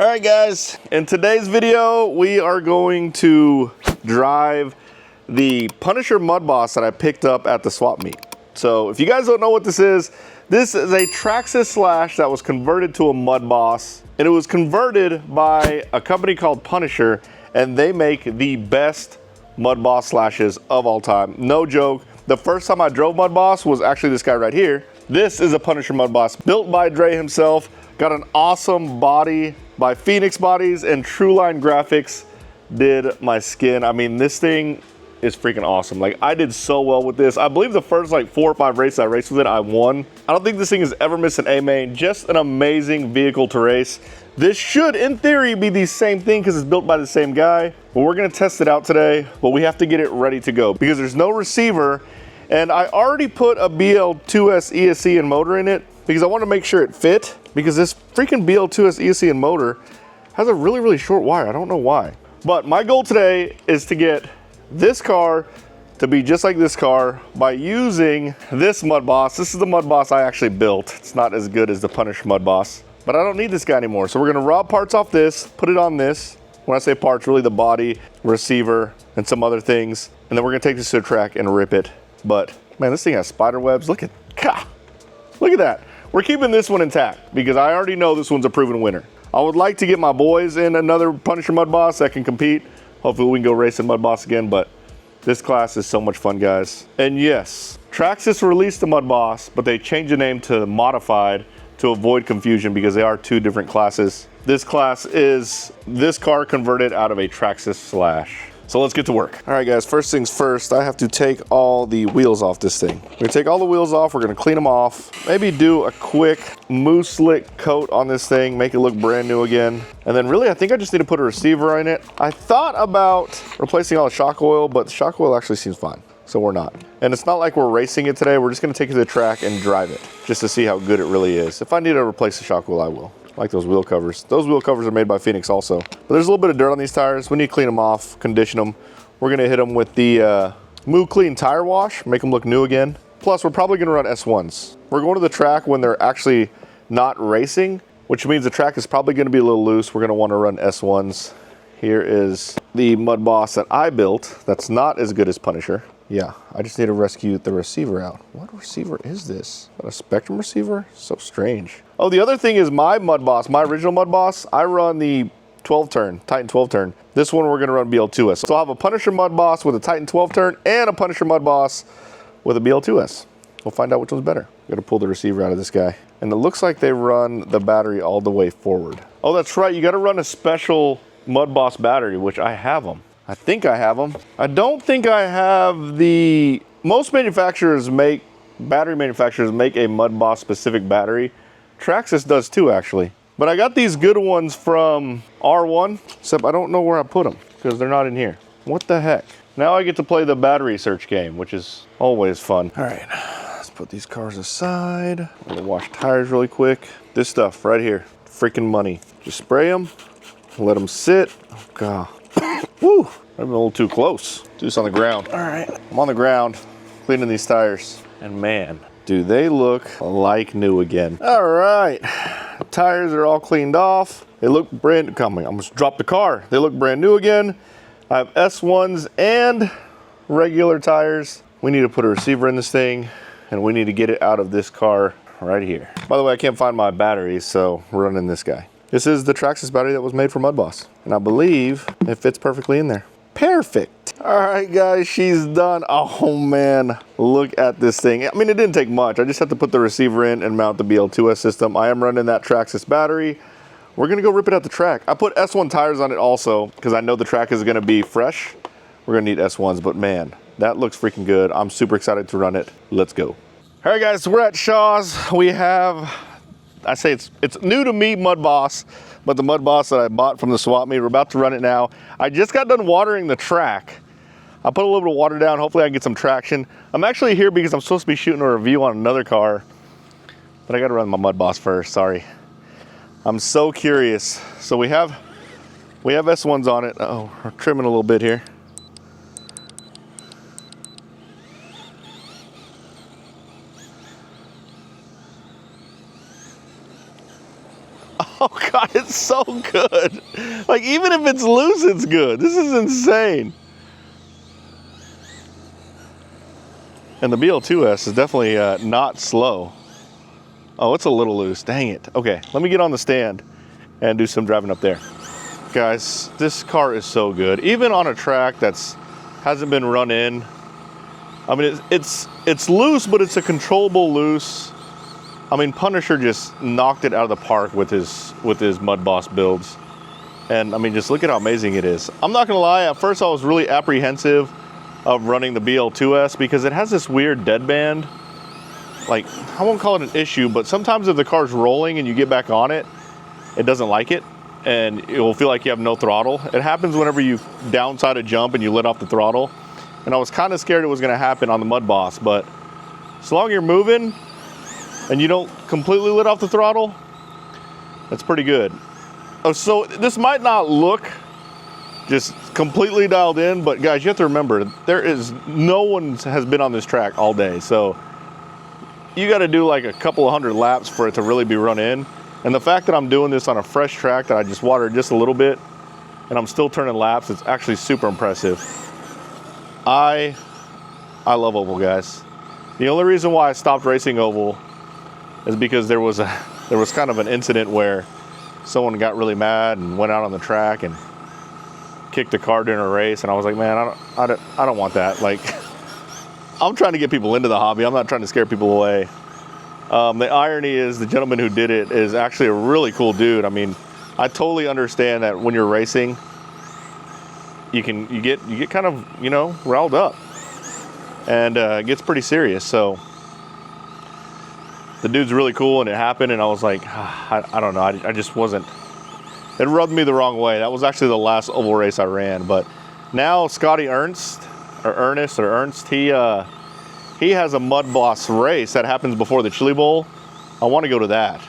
All right guys, in today's video, we are going to drive the Punisher Mudboss that I picked up at the swap meet. So if you guys don't know what this is a Traxxas Slash that was converted to a Mudboss, and it was converted by a company called Punisher, and they make the best Mudboss Slashes of all time. No joke. The first time I drove Mudboss was actually this guy right here. This is a Punisher Mudboss built by Dre himself. Got an awesome body by Phoenix Bodies, and Trueline Graphics did my skin. I mean, this thing is freaking awesome. Like, I did so well with this. I believe the first like 4 or 5 races I raced with it, I won. I don't think this thing has ever missed an A main. Just an amazing vehicle to race. This should, in theory, be the same thing because it's built by the same guy. But we're gonna test it out today, but we have to get it ready to go because there's no receiver. And I already put a BL2S ESC and motor in it because I want to make sure it fit, because this freaking BL2S ESC and motor has a really, really short wire. I don't know why. But my goal today is to get this car to be just like this car by using this Mudboss. This is the Mudboss I actually built. It's not as good as the Punisher Mudboss, but I don't need this guy anymore. So we're gonna rob parts off this, put it on this. When I say parts, really the body, receiver, and some other things. And then we're gonna take this to the track and rip it. But man, this thing has spider webs. Look at that. We're keeping this one intact because I already know this one's a proven winner. I would like to get my boys in another Punisher Mudboss that can compete. Hopefully we can go racing Mudboss again, but this class is so much fun, guys. And yes, Traxxas released the Mudboss, but they changed the name to Modified to avoid confusion because they are 2 different classes. This class is this car converted out of a Traxxas Slash. So let's get to work. All right guys, first things first, I have to take all the wheels off this thing. We're gonna take all the wheels off, we're gonna clean them off, maybe do a quick mousse slick coat on this thing, make it look brand new again. And then really, I think I just need to put a receiver in it. I thought about replacing all the shock oil, but the shock oil actually seems fine, so we're not. And it's not like we're racing it today, we're just gonna take it to the track and drive it, just to see how good it really is. If I need to replace the shock oil, I will. Like those wheel covers. Those wheel covers are made by Phoenix also. But there's a little bit of dirt on these tires. We need to clean them off, condition them. We're gonna hit them with the Moo Clean tire wash, make them look new again. Plus, we're probably gonna run S1s. We're going to the track when they're actually not racing, which means the track is probably gonna be a little loose. We're gonna wanna run S1s. Here is the Mudboss that I built that's not as good as Punisher. Yeah, I just need to rescue the receiver out. What receiver is this? A Spectrum receiver? So strange. Oh, the other thing is my Mudboss, my original Mudboss, I run the 12 turn, Titan 12 turn. This one we're gonna run BL2S. So I'll have a Punisher Mudboss with a Titan 12 turn and a Punisher Mudboss with a BL2S. We'll find out which one's better. Gotta pull the receiver out of this guy. And it looks like they run the battery all the way forward. Oh, that's right, you gotta run a special Mudboss battery, which I have them. I think I have them. I don't think I have the... Most manufacturers make, battery manufacturers make a Mudboss specific battery. Traxxas does too, actually. But I got these good ones from R1, except I don't know where I put them because they're not in here. What the heck? Now I get to play the battery search game, which is always fun. All right, let's put these cars aside. I'm gonna wash tires really quick. This stuff right here, freaking money. Just spray them, let them sit. Oh God. Woo, I'm a little too close. Do this on the ground. All right, I'm on the ground, cleaning these tires. And man, do they look like new again. All right, tires are all cleaned off. They look brand new. I almost dropped the car. They look brand new again. I have S1s and regular tires. We need to put a receiver in this thing, and we need to get it out of this car right here. By the way, I can't find my batteries, so we're running this guy. This is the Traxxas battery that was made for Mudboss, and I believe it fits perfectly in there. Perfect. All right, guys, she's done. Oh man, look at this thing. I mean, it didn't take much. I just had to put the receiver in and mount the BL2S system. I am running that Traxxas battery. We're gonna go rip it out the track. I put S1 tires on it also because I know the track is gonna be fresh. We're gonna need S1s, but man, that looks freaking good. I'm super excited to run it. Let's go. All right, guys, so we're at Shaw's. We have, I say it's new to me Mudboss, but the Mudboss that I bought from the swap meet, we're about to run it now. I just got done watering the track. I put a little bit of water down. Hopefully I can get some traction. I'm actually here because I'm supposed to be shooting a review on another car, but I gotta run my Mudboss first, sorry. I'm so curious. So we have S1s on it. Oh, we're trimming a little bit here. Oh God, it's It's so good. Like, even if it's loose, it's good. This is insane. And the BL2S is definitely not slow. Oh, it's a little loose. Dang it. Okay, let me get on the stand and do some driving up there. Guys, this car is so good. Even on a track that's hasn't been run in. I mean, it's loose, but it's a controllable loose. I mean, Punisher just knocked it out of the park with his Mudboss builds. And I mean, just look at how amazing it is. I'm not gonna lie, at first I was really apprehensive of running the BL2S because it has this weird deadband. Like, I won't call it an issue, but sometimes if the car's rolling and you get back on it, it doesn't like it, and it will feel like you have no throttle. It happens whenever you downside a jump and you let off the throttle. And I was kind of scared it was gonna happen on the Mudboss, but as long as you're moving and you don't completely let off the throttle, that's pretty good. Oh, so this might not look just completely dialed in, but guys, you have to remember, no one has been on this track all day, so you got to do like a couple of hundred laps for it to really be run in. And the fact that I'm doing this on a fresh track that I just watered just a little bit and I'm still turning laps, it's actually super impressive. I love oval, guys. The only reason why I stopped racing oval is because there was kind of an incident where someone got really mad and went out on the track and kicked the car during a race, and I was like, man, I don't want that. Like, I'm trying to get people into the hobby. I'm not trying to scare people away. The irony is the gentleman who did it is actually a really cool dude. I mean, I totally understand that when you're racing, you get kind of, you know, riled up, and it gets pretty serious. So the dude's really cool, and it happened, and I was like, I don't know, I just wasn't. It rubbed me the wrong way. That was actually the last oval race I ran. But now Scotty Ernst, he has a Mudboss race that happens before the Chili Bowl. I want to go to that.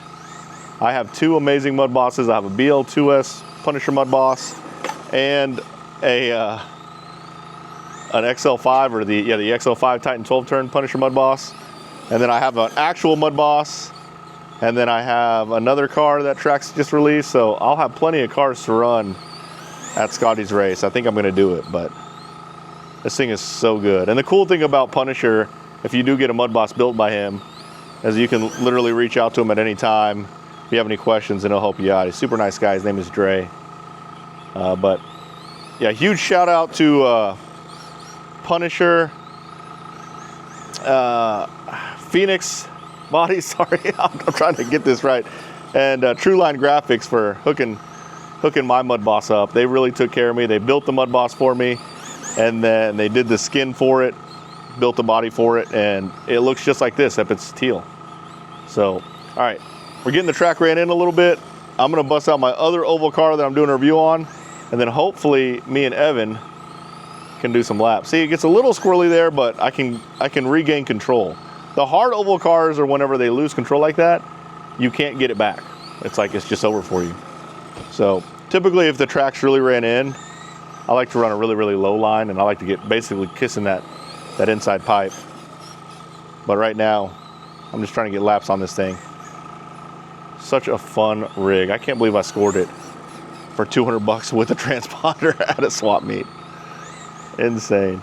I have two amazing Mudbosses. I have a BL2S Punisher Mudboss and an XL5 or the XL5 Titan 12 turn Punisher Mudboss. And then I have an actual Mudboss. And then I have another car that Traxxas just released. So I'll have plenty of cars to run at Scotty's race. I think I'm going to do it, but this thing is so good. And the cool thing about Punisher, if you do get a Mudboss built by him, is you can literally reach out to him at any time if you have any questions, and he'll help you out. He's a super nice guy. His name is Dre. But yeah, huge shout out to Punisher, Phoenix Body, sorry, I'm trying to get this right, and True Line Graphics for hooking my Mudboss up. They really took care of me. They built the Mudboss for me, and then they did the skin for it, built the body for it, and it looks just like this, except it's teal. So, all right, we're getting the track ran in a little bit. I'm gonna bust out my other oval car that I'm doing a review on, and then hopefully me and Evan can do some laps. See, it gets a little squirrely there, but I can regain control. The hard oval cars are whenever they lose control like that, you can't get it back. It's like it's just over for you. So typically if the track's really ran in, I like to run a really, really low line, and I like to get basically kissing that inside pipe. But right now, I'm just trying to get laps on this thing. Such a fun rig. I can't believe I scored it for $200 with a transponder at a swap meet. Insane.